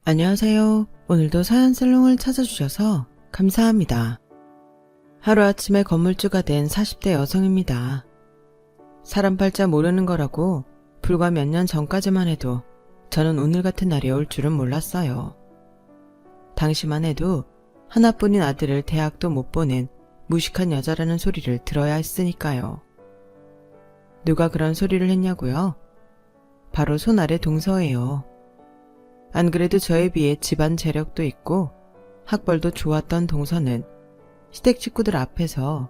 안녕하세요. 오늘도 사연슬롱을 찾아주셔서 감사합니다. 하루아침에 건물주가 된 40대 여성입니다. 사람 팔자 모르는 거라고 불과 몇 년 전까지만 해도 저는 오늘 같은 날이 올 줄은 몰랐어요. 당시만 해도 하나뿐인 아들을 대학도 못 보낸 무식한 여자라는 소리를 들어야 했으니까요. 누가 그런 소리를 했냐고요? 바로 손아래 동서예요. 안 그래도 저에 비해 집안 재력도 있고 학벌도 좋았던 동서는 시댁 식구들 앞에서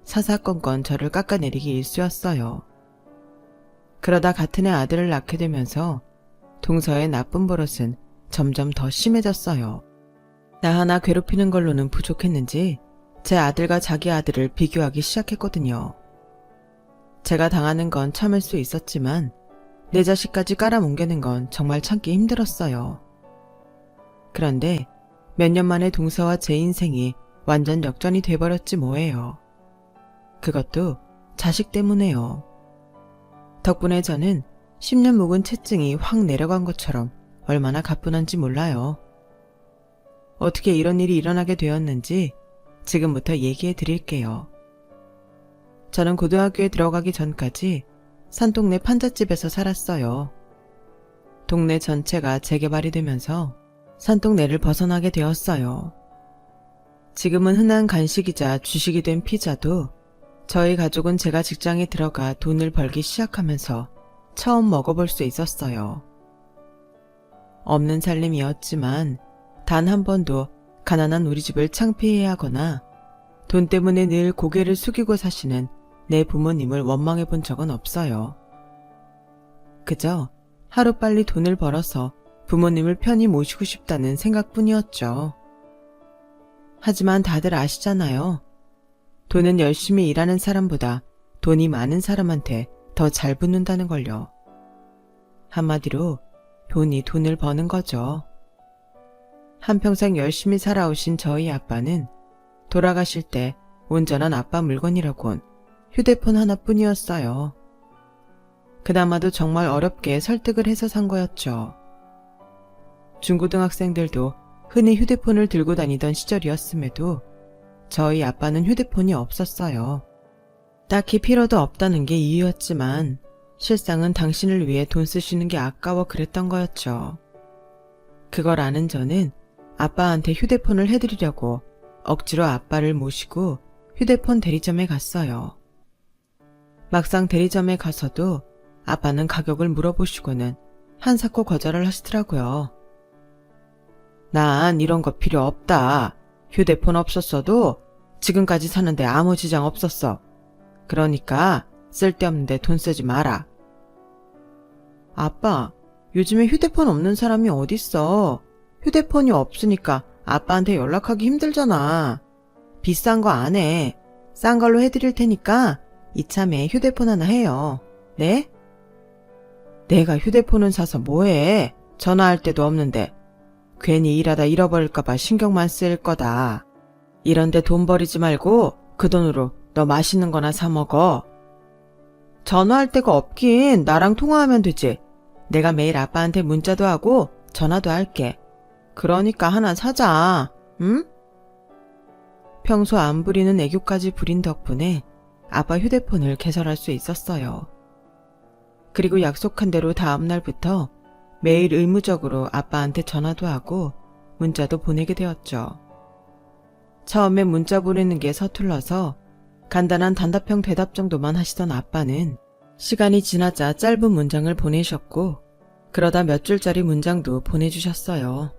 사사건건 저를 깎아내리기 일쑤였어요. 그러다 같은 해 아들을 낳게 되면서 동서의 나쁜 버릇은 점점 더 심해졌어요. 나 하나 괴롭히는 걸로는 부족했는지 제 아들과 자기 아들을 비교하기 시작했거든요. 제가 당하는 건 참을 수 있었지만 내 자식까지 깔아뭉개는 건 정말 참기 힘들었어요. 그런데 몇 년 만에 동서와 제 인생이 완전 역전이 돼버렸지 뭐예요. 그것도 자식 때문에요. 덕분에 저는 10년 묵은 채증이 확 내려간 것처럼 얼마나 가뿐한지 몰라요. 어떻게 이런 일이 일어나게 되었는지 지금부터 얘기해 드릴게요. 저는 고등학교에 들어가기 전까지 산동네 판잣집에서 살았어요. 동네 전체가 재개발이 되면서 산동네를 벗어나게 되었어요. 지금은 흔한 간식이자 주식이 된 피자도 저희 가족은 제가 직장에 들어가 돈을 벌기 시작하면서 처음 먹어볼 수 있었어요. 없는 살림이었지만 단 한 번도 가난한 우리 집을 창피해야 하거나 돈 때문에 늘 고개를 숙이고 사시는 내 부모님을 원망해 본 적은 없어요. 그저 하루빨리 돈을 벌어서 부모님을 편히 모시고 싶다는 생각뿐이었죠. 하지만 다들 아시잖아요. 돈은 열심히 일하는 사람보다 돈이 많은 사람한테 더 잘 붙는다는 걸요. 한마디로 돈이 돈을 버는 거죠. 한평생 열심히 살아오신 저희 아빠는 돌아가실 때 온전한 아빠 물건이라곤 휴대폰 하나뿐이었어요. 그나마도 정말 어렵게 설득을 해서 산 거였죠. 중고등학생들도 흔히 휴대폰을 들고 다니던 시절이었음에도 저희 아빠는 휴대폰이 없었어요. 딱히 필요도 없다는 게 이유였지만 실상은 당신을 위해 돈 쓰시는 게 아까워 그랬던 거였죠. 그걸 아는 저는 아빠한테 휴대폰을 해드리려고 억지로 아빠를 모시고 휴대폰 대리점에 갔어요. 막상 대리점에 가서도 아빠는 가격을 물어보시고는 한사코 거절을 하시더라고요. 난 이런 거 필요 없다. 휴대폰 없었어도 지금까지 사는데 아무 지장 없었어. 그러니까 쓸데없는데 돈 쓰지 마라. 아빠, 요즘에 휴대폰 없는 사람이 어딨어. 휴대폰이 없으니까 아빠한테 연락하기 힘들잖아. 비싼 거 안 해. 싼 걸로 해드릴 테니까 이참에 휴대폰 하나 해요. 네? 내가 휴대폰은 사서 뭐해? 전화할 데도 없는데. 괜히 일하다 잃어버릴까봐 신경만 쓸 거다. 이런데 돈 버리지 말고 그 돈으로 너 맛있는 거나 사 먹어. 전화할 데가 없긴 나랑 통화하면 되지. 내가 매일 아빠한테 문자도 하고 전화도 할게. 그러니까 하나 사자. 응? 평소 안 부리는 애교까지 부린 덕분에 아빠 휴대폰을 개설할 수 있었어요. 그리고 약속한 대로 다음날부터 매일 의무적으로 아빠한테 전화도 하고 문자도 보내게 되었죠. 처음에 문자 보내는 게 서툴러서 간단한 단답형 대답 정도만 하시던 아빠는 시간이 지나자 짧은 문장을 보내셨고 그러다 몇 줄짜리 문장도 보내주셨어요.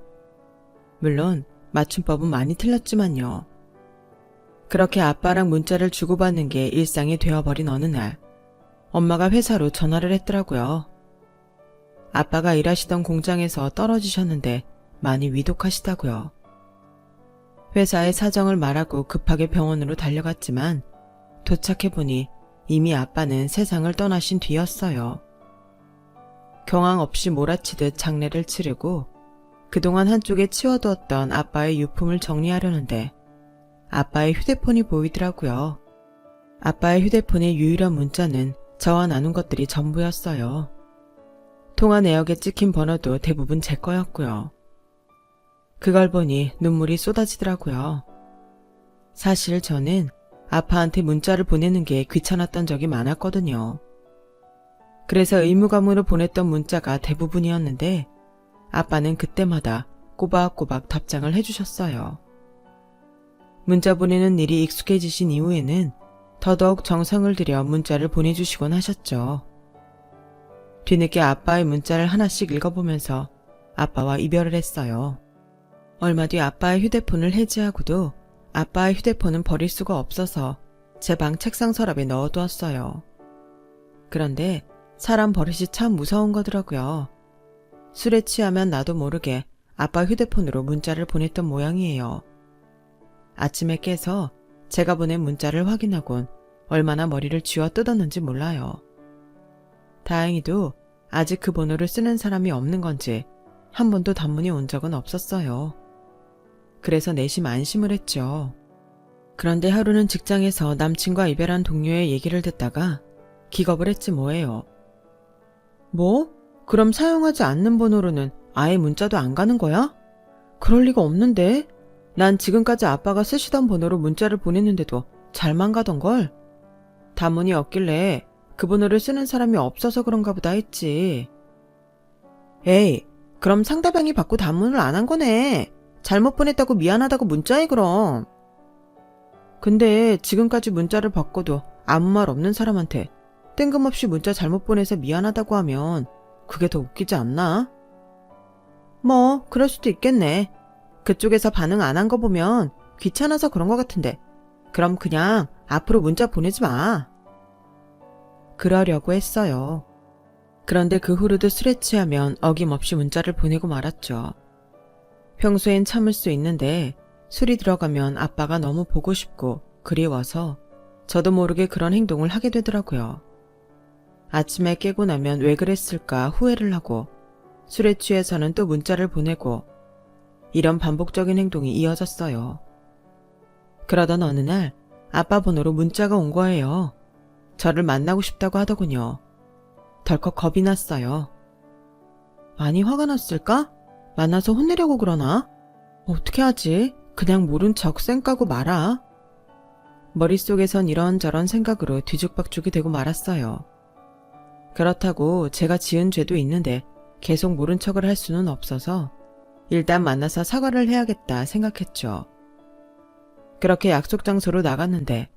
물론 맞춤법은 많이 틀렸지만요. 그렇게 아빠랑 문자를 주고받는 게 일상이 되어버린 어느 날 엄마가 회사로 전화를 했더라고요. 아빠가 일하시던 공장에서 떨어지셨는데 많이 위독하시다고요. 회사에 사정을 말하고 급하게 병원으로 달려갔지만 도착해보니 이미 아빠는 세상을 떠나신 뒤였어요. 경황 없이 몰아치듯 장례를 치르고 그동안 한쪽에 치워두었던 아빠의 유품을 정리하려는데 아빠의 휴대폰이 보이더라고요. 아빠의 휴대폰의 유일한 문자는 저와 나눈 것들이 전부였어요. 통화 내역에 찍힌 번호도 대부분 제 거였고요. 그걸 보니 눈물이 쏟아지더라고요. 사실 저는 아빠한테 문자를 보내는 게 귀찮았던 적이 많았거든요. 그래서 의무감으로 보냈던 문자가 대부분이었는데 아빠는 그때마다 꼬박꼬박 답장을 해주셨어요. 문자 보내는 일이 익숙해지신 이후에는 더더욱 정성을 들여 문자를 보내주시곤 하셨죠. 뒤늦게 아빠의 문자를 하나씩 읽어보면서 아빠와 이별을 했어요. 얼마 뒤 아빠의 휴대폰을 해지하고도 아빠의 휴대폰은 버릴 수가 없어서 제 방 책상 서랍에 넣어두었어요. 그런데 사람 버릇이 참 무서운 거더라고요. 술에 취하면 나도 모르게 아빠 휴대폰으로 문자를 보냈던 모양이에요. 아침에 깨서 제가 보낸 문자를 확인하곤 얼마나 머리를 쥐어 뜯었는지 몰라요. 다행히도 아직 그 번호를 쓰는 사람이 없는 건지 한 번도 단문이 온 적은 없었어요. 그래서 내심 안심을 했죠. 그런데 하루는 직장에서 남친과 이별한 동료의 얘기를 듣다가 기겁을 했지 뭐예요. 뭐? 그럼 사용하지 않는 번호로는 아예 문자도 안 가는 거야? 그럴 리가 없는데? 난 지금까지 아빠가 쓰시던 번호로 문자를 보냈는데도 잘만 가던걸? 단문이 없길래 그 번호를 쓰는 사람이 없어서 그런가 보다 했지. 에이, 그럼 상대방이 받고 단문을 안 한 거네. 잘못 보냈다고 미안하다고 문자해 그럼. 근데 지금까지 문자를 받고도 아무 말 없는 사람한테 뜬금없이 문자 잘못 보내서 미안하다고 하면 그게 더 웃기지 않나? 뭐 그럴 수도 있겠네. 그쪽에서 반응 안 한 거 보면 귀찮아서 그런 거 같은데 그럼 그냥 앞으로 문자 보내지 마. 그러려고 했어요. 그런데 그 후로도 술에 취하면 어김없이 문자를 보내고 말았죠. 평소엔 참을 수 있는데 술이 들어가면 아빠가 너무 보고 싶고 그리워서 저도 모르게 그런 행동을 하게 되더라고요. 아침에 깨고 나면 왜 그랬을까 후회를 하고 술에 취해서는 또 문자를 보내고 이런 반복적인 행동이 이어졌어요. 그러던 어느 날 아빠 번호로 문자가 온 거예요. 저를 만나고 싶다고 하더군요. 덜컥 겁이 났어요. 많이 화가 났을까? 만나서 혼내려고 그러나? 어떻게 하지? 그냥 모른 척 쌩 까고 말아. 머릿속에선 이런저런 생각으로 뒤죽박죽이 되고 말았어요. 그렇다고 제가 지은 죄도 있는데 계속 모른 척을 할 수는 없어서 일단 만나서 사과를 해야겠다 생각했죠. 그렇게 약속 장소로 나갔는데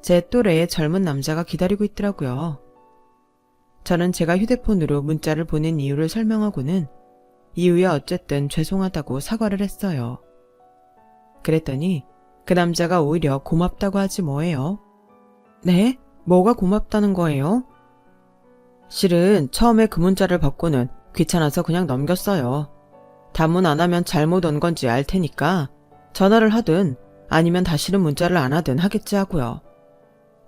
제 또래의 젊은 남자가 기다리고 있더라고요. 저는 제가 휴대폰으로 문자를 보낸 이유를 설명하고는 이후에 어쨌든 죄송하다고 사과를 했어요. 그랬더니 그 남자가 오히려 고맙다고 하지 뭐예요. 네? 뭐가 고맙다는 거예요? 실은 처음에 그 문자를 받고는 귀찮아서 그냥 넘겼어요. 단문 안 하면 잘못 온 건지 알 테니까 전화를 하든 아니면 다시는 문자를 안 하든 하겠지 하고요.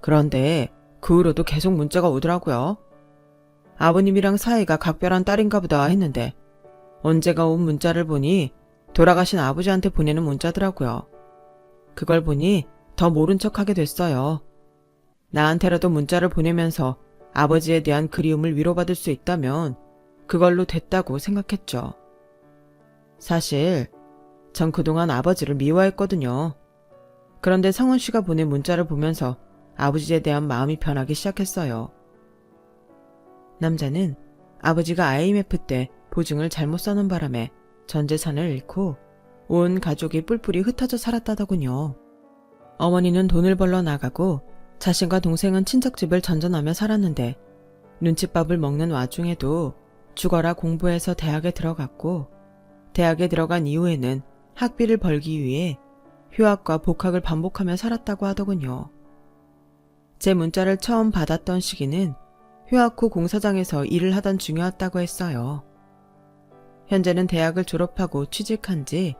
그런데 그 후로도 계속 문자가 오더라고요. 아버님이랑 사이가 각별한 딸인가 보다 했는데 언제가 온 문자를 보니 돌아가신 아버지한테 보내는 문자더라고요. 그걸 보니 더 모른 척하게 됐어요. 나한테라도 문자를 보내면서 아버지에 대한 그리움을 위로받을 수 있다면 그걸로 됐다고 생각했죠. 사실 전 그동안 아버지를 미워했거든요. 그런데 성훈 씨가 보낸 문자를 보면서 아버지에 대한 마음이 변하기 시작했어요. 남자는 아버지가 IMF 때 보증을 잘못 써놓은 바람에 전 재산을 잃고 온 가족이 뿔뿔이 흩어져 살았다더군요. 어머니는 돈을 벌러 나가고 자신과 동생은 친척집을 전전하며 살았는데 눈칫밥을 먹는 와중에도 죽어라 공부해서 대학에 들어갔고 대학에 들어간 이후에는 학비를 벌기 위해 휴학과 복학을 반복하며 살았다고 하더군요. 제 문자를 처음 받았던 시기는 휴학 후 공사장에서 일을 하던 중이었다고 했어요. 현재는 대학을 졸업하고 취직한 지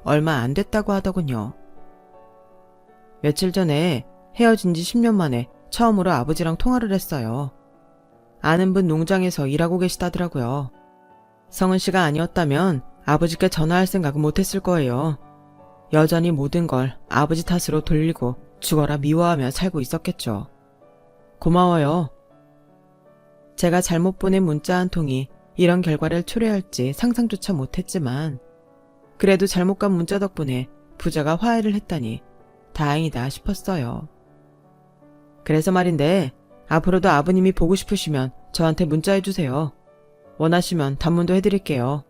얼마 안 됐다고 하더군요. 며칠 전에 헤어진 지 10년 만에 처음으로 아버지랑 통화를 했어요. 아는 분 농장에서 일하고 계시다더라고요. 성은 씨가 아니었다면 아버지께 전화할 생각은 못했을 거예요. 여전히 모든 걸 아버지 탓으로 돌리고 죽어라 미워하며 살고 있었겠죠. 고마워요. 제가 잘못 보낸 문자 한 통이 이런 결과를 초래할지 상상조차 못했지만 그래도 잘못 간 문자 덕분에 부자가 화해를 했다니 다행이다 싶었어요. 그래서 말인데 앞으로도 아버님이 보고 싶으시면 저한테 문자해주세요. 원하시면 단문도 해드릴게요.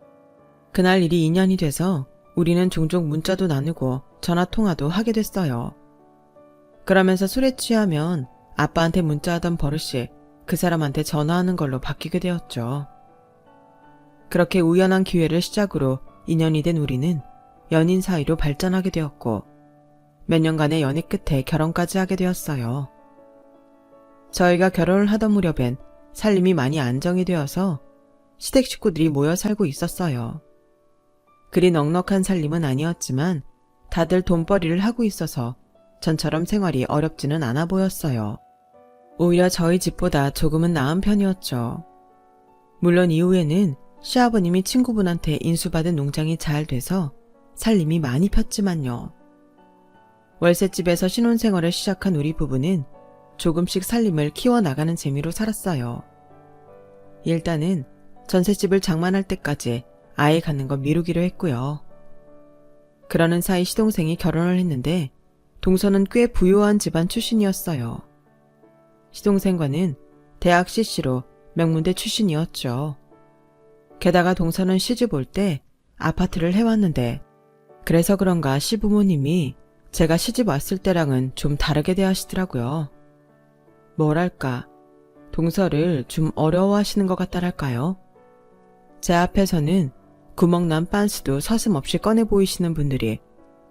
그날 일이 인연이 돼서 우리는 종종 문자도 나누고 전화통화도 하게 됐어요. 그러면서 술에 취하면 아빠한테 문자하던 버릇이 그 사람한테 전화하는 걸로 바뀌게 되었죠. 그렇게 우연한 기회를 시작으로 인연이 된 우리는 연인 사이로 발전하게 되었고 몇 년간의 연애 끝에 결혼까지 하게 되었어요. 저희가 결혼을 하던 무렵엔 살림이 많이 안정이 되어서 시댁 식구들이 모여 살고 있었어요. 그리 넉넉한 살림은 아니었지만 다들 돈벌이를 하고 있어서 전처럼 생활이 어렵지는 않아 보였어요. 오히려 저희 집보다 조금은 나은 편이었죠. 물론 이후에는 시아버님이 친구분한테 인수받은 농장이 잘 돼서 살림이 많이 폈지만요. 월세집에서 신혼생활을 시작한 우리 부부는 조금씩 살림을 키워나가는 재미로 살았어요. 일단은 전셋집을 장만할 때까지 아이 갖는 거 미루기로 했고요. 그러는 사이 시동생이 결혼을 했는데 동서는 꽤 부유한 집안 출신이었어요. 시동생과는 대학 CC로 명문대 출신이었죠. 게다가 동서는 시집 올 때 아파트를 해왔는데 그래서 그런가 시부모님이 제가 시집 왔을 때랑은 좀 다르게 대하시더라고요. 뭐랄까, 동서를 좀 어려워하시는 것 같다랄까요? 제 앞에서는 구멍난 빤스도 서슴없이 꺼내 보이시는 분들이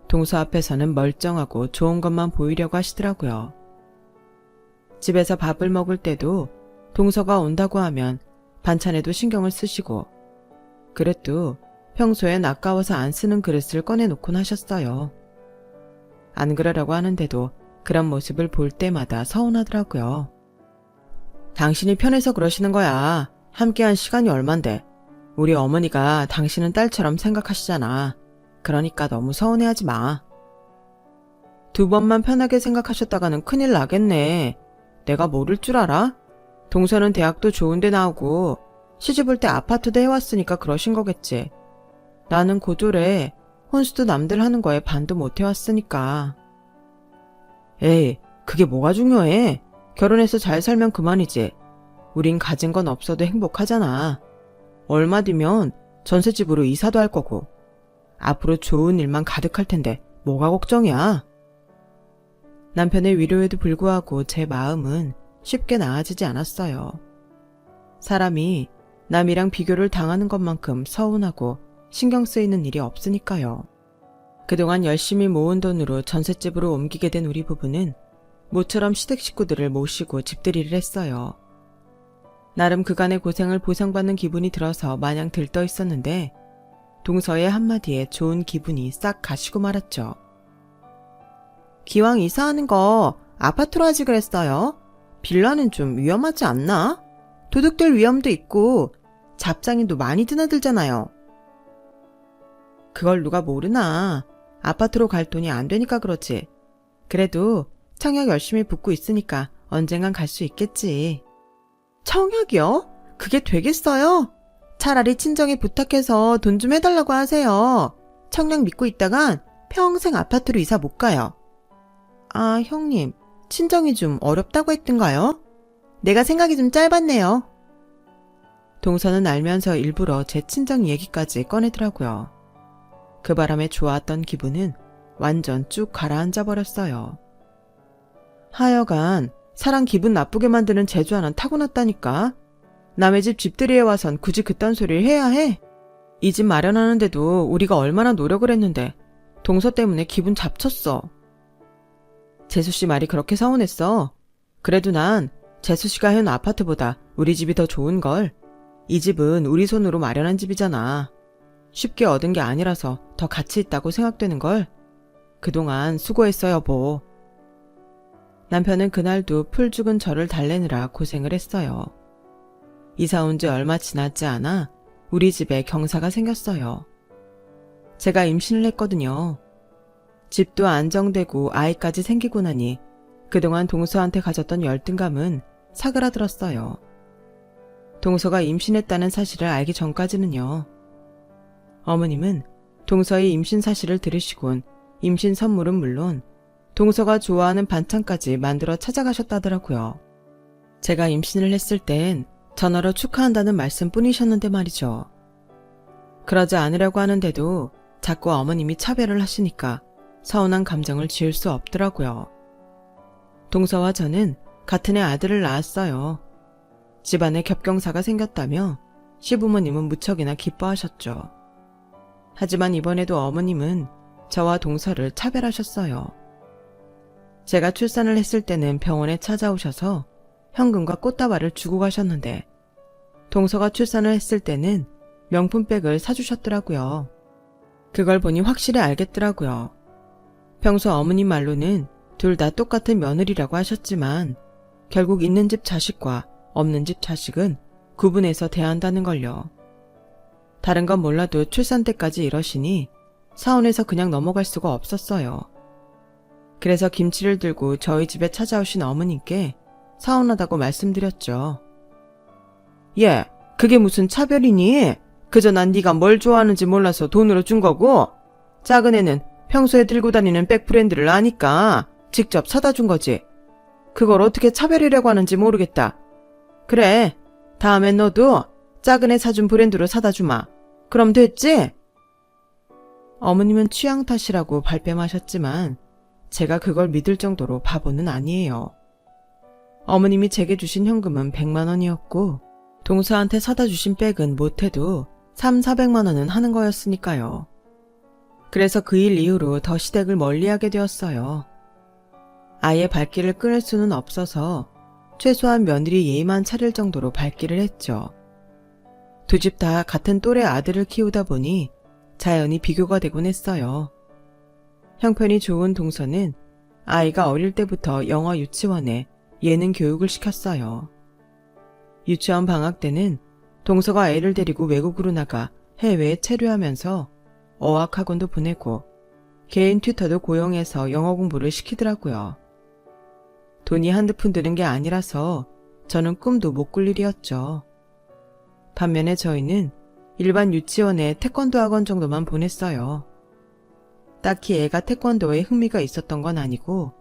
동서 앞에서는 멀쩡하고 좋은 것만 보이려고 하시더라고요. 집에서 밥을 먹을 때도 동서가 온다고 하면 반찬에도 신경을 쓰시고 그릇도 평소엔 아까워서 안 쓰는 그릇을 꺼내놓곤 하셨어요. 안 그러려고 하는데도 그런 모습을 볼 때마다 서운하더라고요. 당신이 편해서 그러시는 거야. 함께한 시간이 얼만데. 우리 어머니가 당신은 딸처럼 생각하시잖아. 그러니까 너무 서운해하지 마. 두 번만 편하게 생각하셨다가는 큰일 나겠네. 내가 모를 줄 알아? 동서는 대학도 좋은데 나오고 시집 올 때 아파트도 해왔으니까 그러신 거겠지. 나는 고졸에 혼수도 남들 하는 거에 반도 못 해왔으니까. 에이, 그게 뭐가 중요해? 결혼해서 잘 살면 그만이지. 우린 가진 건 없어도 행복하잖아. 얼마 뒤면 전셋집으로 이사도 할 거고. 앞으로 좋은 일만 가득할 텐데 뭐가 걱정이야? 남편의 위로에도 불구하고 제 마음은 쉽게 나아지지 않았어요. 사람이 남이랑 비교를 당하는 것만큼 서운하고 신경 쓰이는 일이 없으니까요. 그동안 열심히 모은 돈으로 전셋집으로 옮기게 된 우리 부부는 모처럼 시댁 식구들을 모시고 집들이를 했어요. 나름 그간의 고생을 보상받는 기분이 들어서 마냥 들떠 있었는데 동서의 한마디에 좋은 기분이 싹 가시고 말았죠. 기왕 이사하는 거 아파트로 하지 그랬어요. 빌라는 좀 위험하지 않나? 도둑들 위험도 있고 잡장인도 많이 드나들잖아요. 그걸 누가 모르나. 아파트로 갈 돈이 안 되니까 그렇지. 그래도 청약 열심히 붙고 있으니까 언젠간 갈 수 있겠지. 청약이요? 그게 되겠어요? 차라리 친정에 부탁해서 돈 좀 해달라고 하세요. 청약 믿고 있다간 평생 아파트로 이사 못 가요. 아, 형님, 친정이 좀 어렵다고 했던가요? 내가 생각이 좀 짧았네요. 동서는 알면서 일부러 제 친정 얘기까지 꺼내더라고요. 그 바람에 좋았던 기분은 완전 쭉 가라앉아 버렸어요. 하여간 사람 기분 나쁘게 만드는 재주 하나 타고났다니까. 남의 집 집들이에 와선 굳이 그딴 소리를 해야 해? 이 집 마련하는데도 우리가 얼마나 노력을 했는데 동서 때문에 기분 잡쳤어. 재수씨 말이 그렇게 서운했어. 그래도 난 재수씨가 해온 아파트보다 우리 집이 더 좋은걸. 이 집은 우리 손으로 마련한 집이잖아. 쉽게 얻은 게 아니라서 더 가치 있다고 생각되는걸. 그동안 수고했어 여보. 남편은 그날도 풀 죽은 저를 달래느라 고생을 했어요. 이사 온 지 얼마 지나지 않아 우리 집에 경사가 생겼어요. 제가 임신을 했거든요. 집도 안정되고 아이까지 생기고 나니 그동안 동서한테 가졌던 열등감은 사그라들었어요. 동서가 임신했다는 사실을 알기 전까지는요. 어머님은 동서의 임신 사실을 들으시곤 임신 선물은 물론 동서가 좋아하는 반찬까지 만들어 찾아가셨다더라고요. 제가 임신을 했을 땐 전화로 축하한다는 말씀뿐이셨는데 말이죠. 그러지 않으려고 하는데도 자꾸 어머님이 차별을 하시니까 서운한 감정을 지울 수 없더라고요. 동서와 저는 같은 해 아들을 낳았어요. 집안에 겹경사가 생겼다며 시부모님은 무척이나 기뻐하셨죠. 하지만 이번에도 어머님은 저와 동서를 차별하셨어요. 제가 출산을 했을 때는 병원에 찾아오셔서 현금과 꽃다발을 주고 가셨는데 동서가 출산을 했을 때는 명품백을 사주셨더라고요. 그걸 보니 확실히 알겠더라고요. 평소 어머님 말로는 둘 다 똑같은 며느리라고 하셨지만 결국 있는 집 자식과 없는 집 자식은 구분해서 대한다는 걸요. 다른 건 몰라도 출산 때까지 이러시니 서운해서 그냥 넘어갈 수가 없었어요. 그래서 김치를 들고 저희 집에 찾아오신 어머님께 서운하다고 말씀드렸죠. 예, 그게 무슨 차별이니? 그저 난 네가 뭘 좋아하는지 몰라서 돈으로 준 거고 작은 애는 평소에 들고 다니는 백브랜드를 아니까 직접 사다 준 거지. 그걸 어떻게 차별이라고 하는지 모르겠다. 그래, 다음엔 너도 작은 애 사준 브랜드로 사다 주마. 그럼 됐지? 어머님은 취향 탓이라고 발뺌하셨지만 제가 그걸 믿을 정도로 바보는 아니에요. 어머님이 제게 주신 현금은 100만 원이었고 동서한테 사다 주신 백은 못해도 300~400만 원은 하는 거였으니까요. 그래서 그 일 이후로 더 시댁을 멀리하게 되었어요. 아예 발길을 끊을 수는 없어서 최소한 며느리 예의만 차릴 정도로 발길을 했죠. 두 집 다 같은 또래 아들을 키우다 보니 자연히 비교가 되곤 했어요. 형편이 좋은 동서는 아이가 어릴 때부터 영어 유치원에 예능 교육을 시켰어요. 유치원 방학 때는 동서가 애를 데리고 외국으로 나가 해외에 체류하면서 어학학원도 보내고 개인 튜터도 고용해서 영어 공부를 시키더라고요. 돈이 한두 푼 드는 게 아니라서 저는 꿈도 못 꿀 일이었죠. 반면에 저희는 일반 유치원에 태권도 학원 정도만 보냈어요. 딱히 애가 태권도에 흥미가 있었던 건 아니고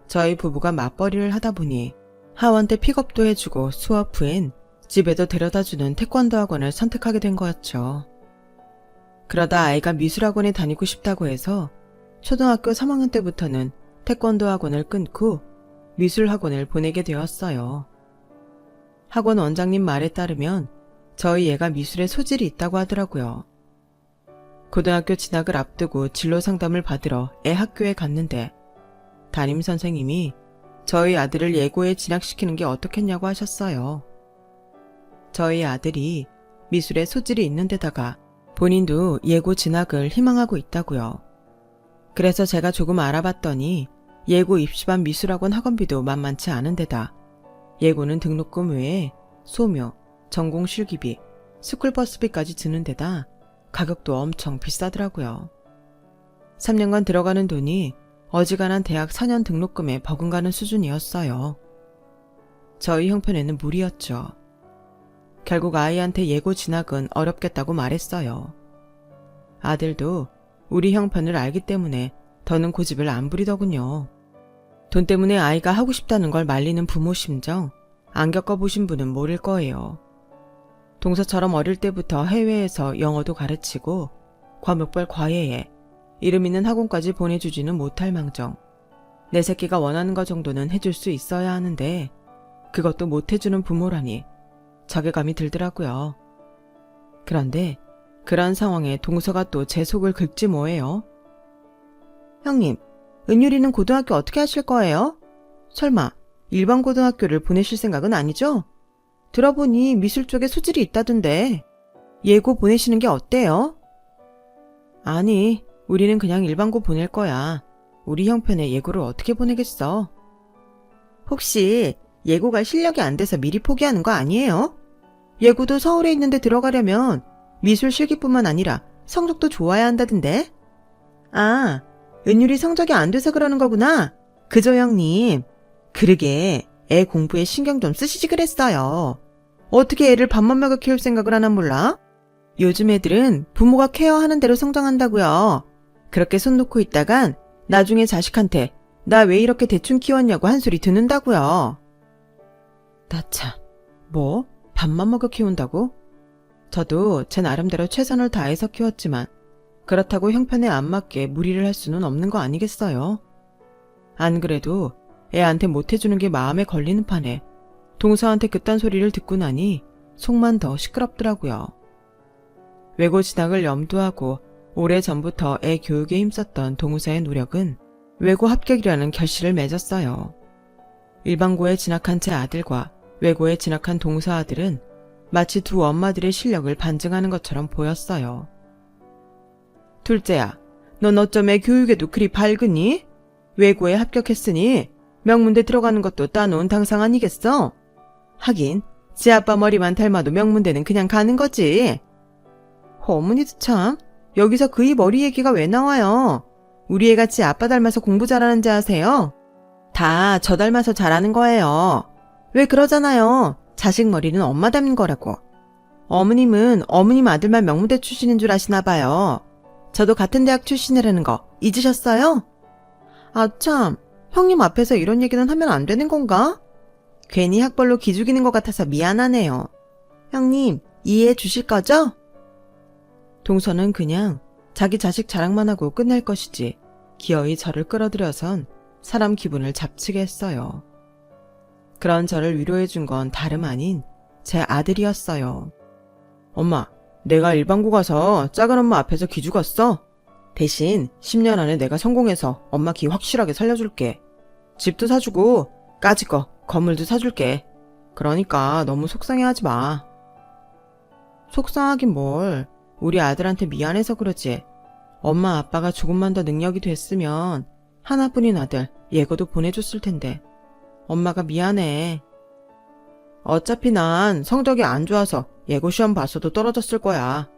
저희 부부가 맞벌이를 하다 보니 하원 때 픽업도 해주고 수업 후엔 집에도 데려다주는 태권도 학원을 선택하게 된 거였죠. 그러다 아이가 미술학원에 다니고 싶다고 해서 초등학교 3학년 때부터는 태권도 학원을 끊고 미술학원을 보내게 되었어요. 학원 원장님 말에 따르면 저희 애가 미술에 소질이 있다고 하더라고요. 고등학교 진학을 앞두고 진로 상담을 받으러 애 학교에 갔는데 담임 선생님이 저희 아들을 예고에 진학시키는 게 어떻겠냐고 하셨어요. 저희 아들이 미술에 소질이 있는 데다가 본인도 예고 진학을 희망하고 있다고요. 그래서 제가 조금 알아봤더니 예고 입시반 미술학원 학원비도 만만치 않은 데다 예고는 등록금 외에 소묘, 전공 실기비, 스쿨버스비까지 드는 데다 가격도 엄청 비싸더라고요. 3년간 들어가는 돈이 어지간한 대학 4년 등록금에 버금가는 수준이었어요. 저희 형편에는 무리였죠. 결국 아이한테 예고 진학은 어렵겠다고 말했어요. 아들도 우리 형편을 알기 때문에 더는 고집을 안 부리더군요. 돈 때문에 아이가 하고 싶다는 걸 말리는 부모 심정 안 겪어보신 분은 모를 거예요. 동서처럼 어릴 때부터 해외에서 영어도 가르치고 과목별 과외에 이름 있는 학원까지 보내주지는 못할 망정 내 새끼가 원하는 거 정도는 해줄 수 있어야 하는데 그것도 못해주는 부모라니 자괴감이 들더라고요. 그런데 그런 상황에 동서가 또 제 속을 긁지 뭐예요. 형님, 은율이는 고등학교 어떻게 하실 거예요? 설마 일반 고등학교를 보내실 생각은 아니죠? 들어보니 미술 쪽에 소질이 있다던데 예고 보내시는 게 어때요? 아니, 우리는 그냥 일반고 보낼 거야. 우리 형편에 예고를 어떻게 보내겠어? 혹시 예고가 실력이 안 돼서 미리 포기하는 거 아니에요? 예고도 서울에 있는데 들어가려면 미술 실기뿐만 아니라 성적도 좋아야 한다던데? 아, 은율이 성적이 안 돼서 그러는 거구나. 그죠, 형님. 그러게 애 공부에 신경 좀 쓰시지 그랬어요. 어떻게 애를 밥만 먹여 키울 생각을 하나 몰라? 요즘 애들은 부모가 케어하는 대로 성장한다고요. 그렇게 손 놓고 있다간 나중에 자식한테 나 왜 이렇게 대충 키웠냐고 한 소리 듣는다고요. 나 참, 뭐? 밥만 먹여 키운다고? 저도 제 나름대로 최선을 다해서 키웠지만 그렇다고 형편에 안 맞게 무리를 할 수는 없는 거 아니겠어요? 안 그래도 애한테 못해주는 게 마음에 걸리는 판에 동서한테 그딴 소리를 듣고 나니 속만 더 시끄럽더라고요. 외고 진학을 염두하고 오래전부터 애 교육에 힘썼던 동서의 노력은 외고 합격이라는 결실을 맺었어요. 일반고에 진학한 제 아들과 외고에 진학한 동서 아들은 마치 두 엄마들의 실력을 반증하는 것처럼 보였어요. 둘째야, 넌 어쩜 애 교육에도 그리 밝으니? 외고에 합격했으니 명문대 들어가는 것도 따놓은 당상 아니겠어? 하긴 지 아빠 머리만 닮아도 명문대는 그냥 가는 거지. 어머니도 참, 여기서 그이 머리 얘기가 왜 나와요? 우리 애같이 아빠 닮아서 공부 잘하는지 아세요? 다 저 닮아서 잘하는 거예요. 왜 그러잖아요. 자식 머리는 엄마 닮은 거라고. 어머님은 어머님 아들만 명문대 출신인 줄 아시나 봐요. 저도 같은 대학 출신이라는 거 잊으셨어요? 아 참, 형님 앞에서 이런 얘기는 하면 안 되는 건가? 괜히 학벌로 기죽이는 것 같아서 미안하네요. 형님, 이해해 주실 거죠? 동서는 그냥 자기 자식 자랑만 하고 끝낼 것이지 기어이 저를 끌어들여선 사람 기분을 잡치게 했어요. 그런 저를 위로해 준 건 다름 아닌 제 아들이었어요. 엄마, 내가 일반고 가서 작은 엄마 앞에서 기죽었어. 대신 10년 안에 내가 성공해서 엄마 기 확실하게 살려줄게. 집도 사주고 까짓 거 건물도 사줄게. 그러니까 너무 속상해하지 마. 속상하긴 뭘. 우리 아들한테 미안해서 그러지. 엄마 아빠가 조금만 더 능력이 됐으면 하나뿐인 아들 예고도 보내줬을 텐데. 엄마가 미안해. 어차피 난 성적이 안 좋아서 예고 시험 봤어도 떨어졌을 거야.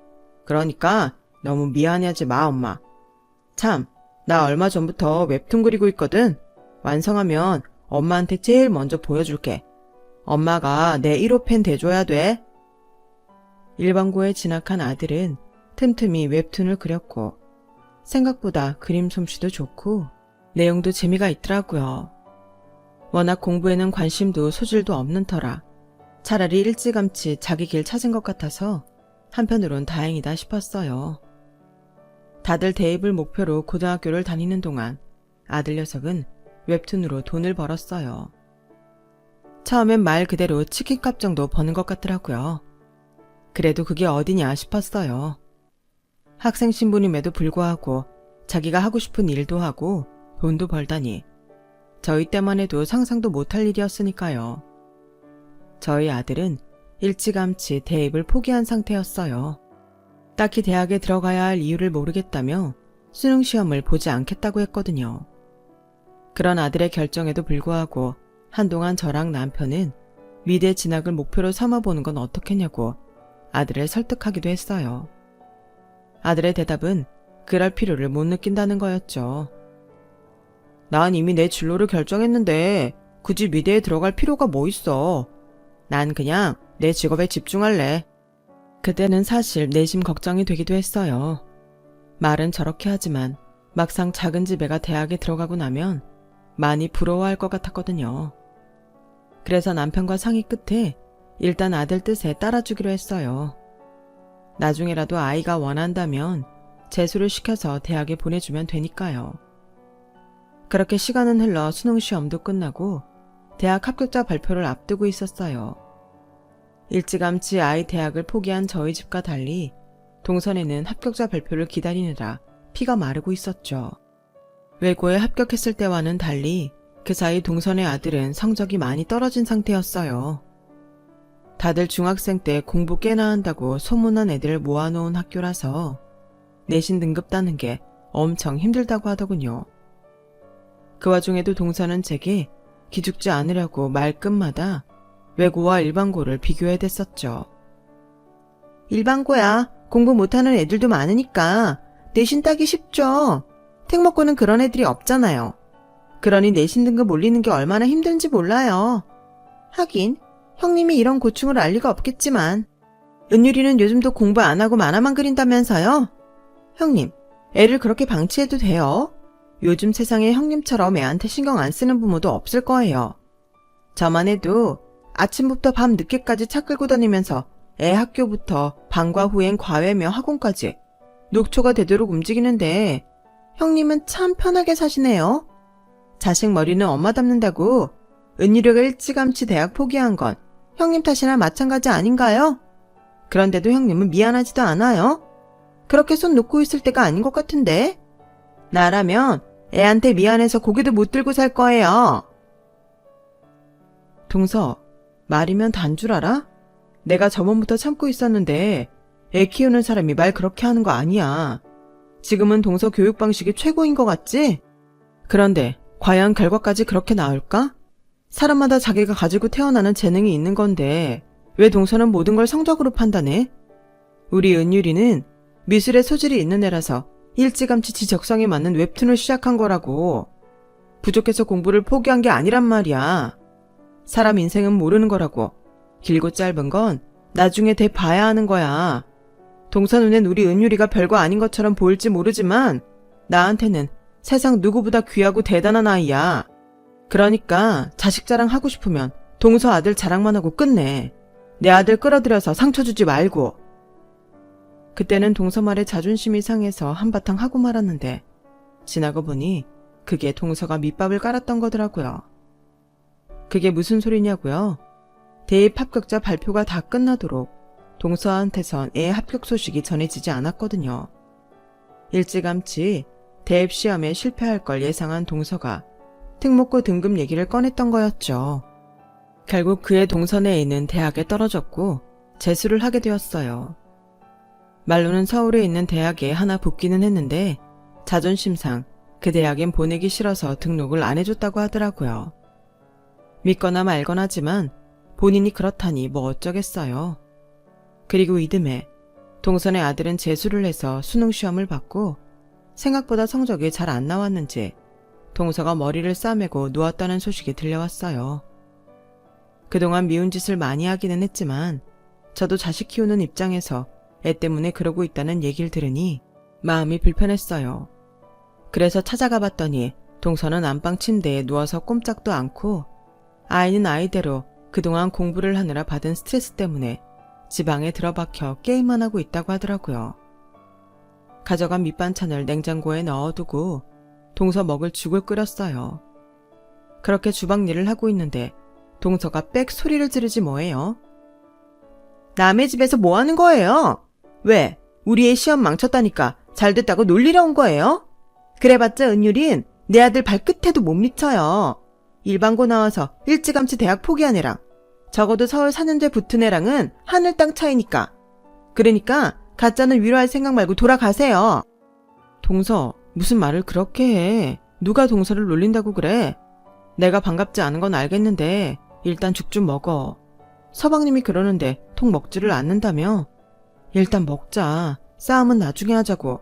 그러니까 너무 미안해하지 마, 엄마. 참, 나 얼마 전부터 웹툰 그리고 있거든. 완성하면 엄마한테 제일 먼저 보여줄게. 엄마가 내 1호 팬 돼줘야 돼. 일반고에 진학한 아들은 틈틈이 웹툰을 그렸고 생각보다 그림 솜씨도 좋고 내용도 재미가 있더라고요. 워낙 공부에는 관심도 소질도 없는 터라 차라리 일찌감치 자기 길 찾은 것 같아서 한편으론 다행이다 싶었어요. 다들 대입을 목표로 고등학교를 다니는 동안 아들 녀석은 웹툰으로 돈을 벌었어요. 처음엔 말 그대로 치킨값 정도 버는 것 같더라고요. 그래도 그게 어디냐 싶었어요. 학생 신분임에도 불구하고 자기가 하고 싶은 일도 하고 돈도 벌다니 저희 때만 해도 상상도 못할 일이었으니까요. 저희 아들은 일찌감치 대입을 포기한 상태였어요. 딱히 대학에 들어가야 할 이유를 모르겠다며 수능시험을 보지 않겠다고 했거든요. 그런 아들의 결정에도 불구하고 한동안 저랑 남편은 미대 진학을 목표로 삼아보는 건 어떻겠냐고 아들을 설득하기도 했어요. 아들의 대답은 그럴 필요를 못 느낀다는 거였죠. 난 이미 내 진로를 결정했는데 굳이 미대에 들어갈 필요가 뭐 있어. 난 그냥 내 직업에 집중할래. 그때는 사실 내심 걱정이 되기도 했어요. 말은 저렇게 하지만 막상 작은 집 애가 대학에 들어가고 나면 많이 부러워할 것 같았거든요. 그래서 남편과 상의 끝에 일단 아들 뜻에 따라주기로 했어요. 나중에라도 아이가 원한다면 재수를 시켜서 대학에 보내주면 되니까요. 그렇게 시간은 흘러 수능시험도 끝나고 대학 합격자 발표를 앞두고 있었어요. 일찌감치 아이 대학을 포기한 저희 집과 달리 동선에는 합격자 발표를 기다리느라 피가 마르고 있었죠. 외고에 합격했을 때와는 달리 그 사이 동선의 아들은 성적이 많이 떨어진 상태였어요. 다들 중학생 때 공부 꽤나 한다고 소문난 애들을 모아놓은 학교라서 내신 등급 따는 게 엄청 힘들다고 하더군요. 그 와중에도 동서는 제게 기죽지 않으려고 말끝마다 외고와 일반고를 비교해댔었죠. 일반고야 공부 못하는 애들도 많으니까 내신 따기 쉽죠. 특목고는 그런 애들이 없잖아요. 그러니 내신 등급 올리는 게 얼마나 힘든지 몰라요. 하긴 형님이 이런 고충을 알 리가 없겠지만 은유리는 요즘도 공부 안 하고 만화만 그린다면서요? 형님, 애를 그렇게 방치해도 돼요? 요즘 세상에 형님처럼 애한테 신경 안 쓰는 부모도 없을 거예요. 저만 해도 아침부터 밤 늦게까지 차 끌고 다니면서 애 학교부터 방과 후엔 과외며 학원까지 녹초가 되도록 움직이는데 형님은 참 편하게 사시네요. 자식 머리는 엄마 닮는다고 은유리가 일찌감치 대학 포기한 건 형님 탓이나 마찬가지 아닌가요? 그런데도 형님은 미안하지도 않아요? 그렇게 손 놓고 있을 때가 아닌 것 같은데? 나라면 애한테 미안해서 고개도 못 들고 살 거예요. 동서, 말이면 단 줄 알아? 내가 저번부터 참고 있었는데 애 키우는 사람이 말 그렇게 하는 거 아니야. 지금은 동서 교육 방식이 최고인 것 같지? 그런데 과연 결과까지 그렇게 나올까? 사람마다 자기가 가지고 태어나는 재능이 있는 건데 왜 동서는 모든 걸 성적으로 판단해? 우리 은유리는 미술에 소질이 있는 애라서 일찌감치 지 적성에 맞는 웹툰을 시작한 거라고. 부족해서 공부를 포기한 게 아니란 말이야. 사람 인생은 모르는 거라고. 길고 짧은 건 나중에 돼 봐야 하는 거야. 동서 눈엔 우리 은유리가 별거 아닌 것처럼 보일지 모르지만 나한테는 세상 누구보다 귀하고 대단한 아이야. 그러니까 자식 자랑 하고 싶으면 동서 아들 자랑만 하고 끝내. 내 아들 끌어들여서 상처 주지 말고. 그때는 동서 말에 자존심이 상해서 한바탕 하고 말았는데 지나고 보니 그게 동서가 밑밥을 깔았던 거더라고요. 그게 무슨 소리냐고요? 대입 합격자 발표가 다 끝나도록 동서한테선 애 합격 소식이 전해지지 않았거든요. 일찌감치 대입 시험에 실패할 걸 예상한 동서가 특목고 등급 얘기를 꺼냈던 거였죠. 결국 그의 동선에 있는 대학에 떨어졌고 재수를 하게 되었어요. 말로는 서울에 있는 대학에 하나 붙기는 했는데 자존심상 그 대학엔 보내기 싫어서 등록을 안 해줬다고 하더라고요. 믿거나 말거나 하지만 본인이 그렇다니 뭐 어쩌겠어요. 그리고 이듬해 동선의 아들은 재수를 해서 수능시험을 받고 생각보다 성적이 잘 안 나왔는지 동서가 머리를 싸매고 누웠다는 소식이 들려왔어요. 그동안 미운 짓을 많이 하기는 했지만 저도 자식 키우는 입장에서 애 때문에 그러고 있다는 얘기를 들으니 마음이 불편했어요. 그래서 찾아가 봤더니 동서는 안방 침대에 누워서 꼼짝도 않고 아이는 아이대로 그동안 공부를 하느라 받은 스트레스 때문에 지방에 들어박혀 게임만 하고 있다고 하더라고요. 가져간 밑반찬을 냉장고에 넣어두고 동서 먹을 죽을 끓였어요. 그렇게 주방 일을 하고 있는데 동서가 빽 소리를 지르지 뭐예요. 남의 집에서 뭐 하는 거예요? 왜? 우리 애 시험 망쳤다니까 잘 됐다고 놀리러 온 거예요? 그래봤자 은율인 내 아들 발끝에도 못 미쳐요. 일반고 나와서 일찌감치 대학 포기한 애랑 적어도 서울 4년제 붙은 애랑은 하늘 땅 차이니까. 그러니까 가짜는 위로할 생각 말고 돌아가세요. 동서, 무슨 말을 그렇게 해. 누가 동서를 놀린다고 그래. 내가 반갑지 않은 건 알겠는데 일단 죽 좀 먹어. 서방님이 그러는데 통 먹지를 않는다며. 일단 먹자. 싸움은 나중에 하자고.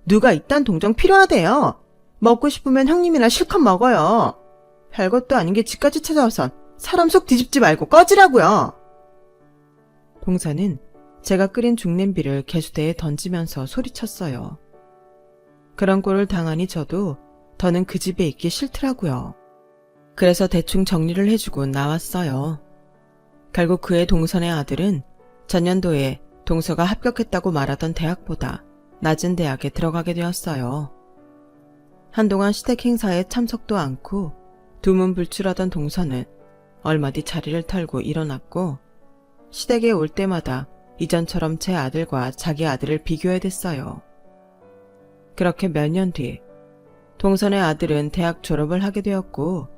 누가 이딴 동정 필요하대요. 먹고 싶으면 형님이나 실컷 먹어요. 별것도 아닌 게 집까지 찾아와선 사람 속 뒤집지 말고 꺼지라고요. 동서는 제가 끓인 죽냄비를 개수대에 던지면서 소리쳤어요. 그런 꼴을 당하니 저도 더는 그 집에 있기 싫더라고요. 그래서 대충 정리를 해주고 나왔어요. 결국 그의 동선의 아들은 전년도에 동서가 합격했다고 말하던 대학보다 낮은 대학에 들어가게 되었어요. 한동안 시댁 행사에 참석도 않고 두문불출하던 동서는 얼마 뒤 자리를 털고 일어났고 시댁에 올 때마다 이전처럼 제 아들과 자기 아들을 비교해야 됐어요. 그렇게 몇 년 뒤 동선의 아들은 대학 졸업을 하게 되었고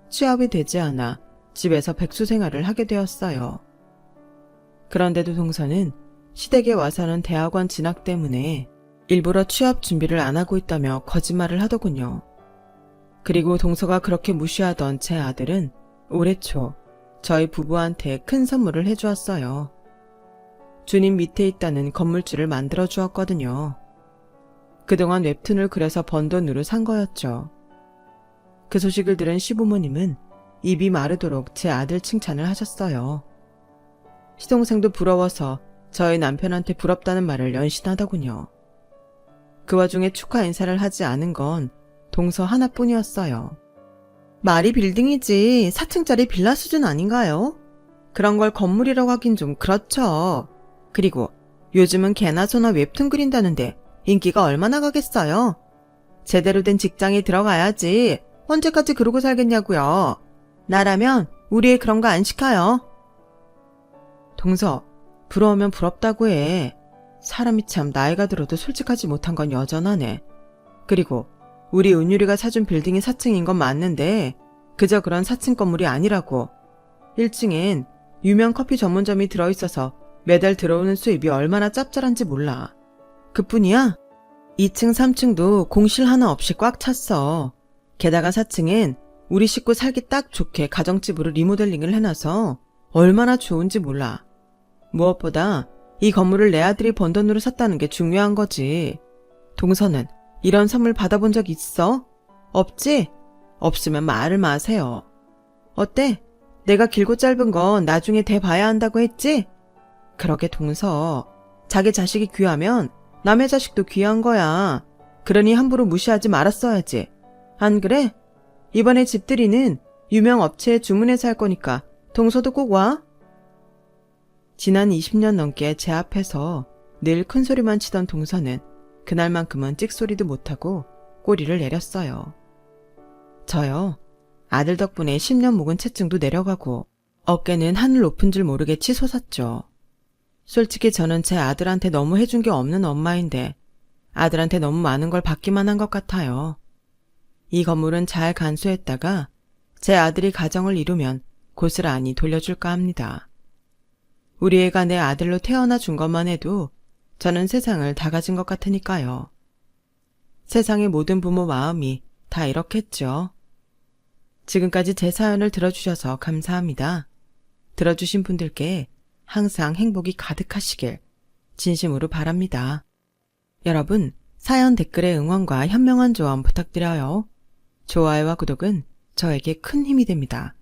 취업이 되지 않아 집에서 백수 생활을 하게 되었어요. 그런데도 동서는 시댁에 와서는 대학원 진학 때문에 일부러 취업 준비를 안 하고 있다며 거짓말을 하더군요. 그리고 동서가 그렇게 무시하던 제 아들은 올해 초 저희 부부한테 큰 선물을 해주었어요. 주님 밑에 있다는 건물주를 만들어 주었거든요. 그동안 웹툰을 그려서 번 돈으로 산 거였죠. 그 소식을 들은 시부모님은 입이 마르도록 제 아들 칭찬을 하셨어요. 시동생도 부러워서 저희 남편한테 부럽다는 말을 연신하더군요. 그 와중에 축하 인사를 하지 않은 건 동서 하나뿐이었어요. 말이 빌딩이지 4층짜리 빌라 수준 아닌가요? 그런 걸 건물이라고 하긴 좀 그렇죠. 그리고 요즘은 개나 소나 웹툰 그린다는데 인기가 얼마나 가겠어요? 제대로 된 직장에 들어가야지 언제까지 그러고 살겠냐고요. 나라면 우리 애 그런 거 안 시켜요. 동서, 부러우면 부럽다고 해. 사람이 참 나이가 들어도 솔직하지 못한 건 여전하네. 그리고 우리 은유리가 사준 빌딩이 4층인 건 맞는데 그저 그런 4층 건물이 아니라고. 1층엔 유명 커피 전문점이 들어있어서 매달 들어오는 수입이 얼마나 짭짤한지 몰라. 그뿐이야? 2층, 3층도 공실 하나 없이 꽉 찼어. 게다가 4층엔 우리 식구 살기 딱 좋게 가정집으로 리모델링을 해놔서 얼마나 좋은지 몰라. 무엇보다 이 건물을 내 아들이 번 돈으로 샀다는 게 중요한 거지. 동서는 이런 선물 받아본 적 있어? 없지? 없으면 말을 마세요. 어때? 내가 길고 짧은 건 나중에 대봐야 한다고 했지? 그러게 동서, 자기 자식이 귀하면 남의 자식도 귀한 거야. 그러니 함부로 무시하지 말았어야지. 안 그래? 이번에 집들이는 유명 업체에 주문해서 할 거니까 동서도 꼭 와. 지난 20년 넘게 제 앞에서 늘 큰 소리만 치던 동서는 그날만큼은 찍소리도 못하고 꼬리를 내렸어요. 저요. 아들 덕분에 10년 묵은 체증도 내려가고 어깨는 하늘 높은 줄 모르게 치솟았죠. 솔직히 저는 제 아들한테 너무 해준 게 없는 엄마인데 아들한테 너무 많은 걸 받기만 한 것 같아요. 이 건물은 잘 간수했다가 제 아들이 가정을 이루면 고스란히 돌려줄까 합니다. 우리 애가 내 아들로 태어나 준 것만 해도 저는 세상을 다 가진 것 같으니까요. 세상의 모든 부모 마음이 다 이렇겠죠. 지금까지 제 사연을 들어주셔서 감사합니다. 들어주신 분들께 항상 행복이 가득하시길 진심으로 바랍니다. 여러분, 사연 댓글에 응원과 현명한 조언 부탁드려요. 좋아요와 구독은 저에게 큰 힘이 됩니다.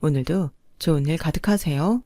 오늘도 좋은 일 가득하세요.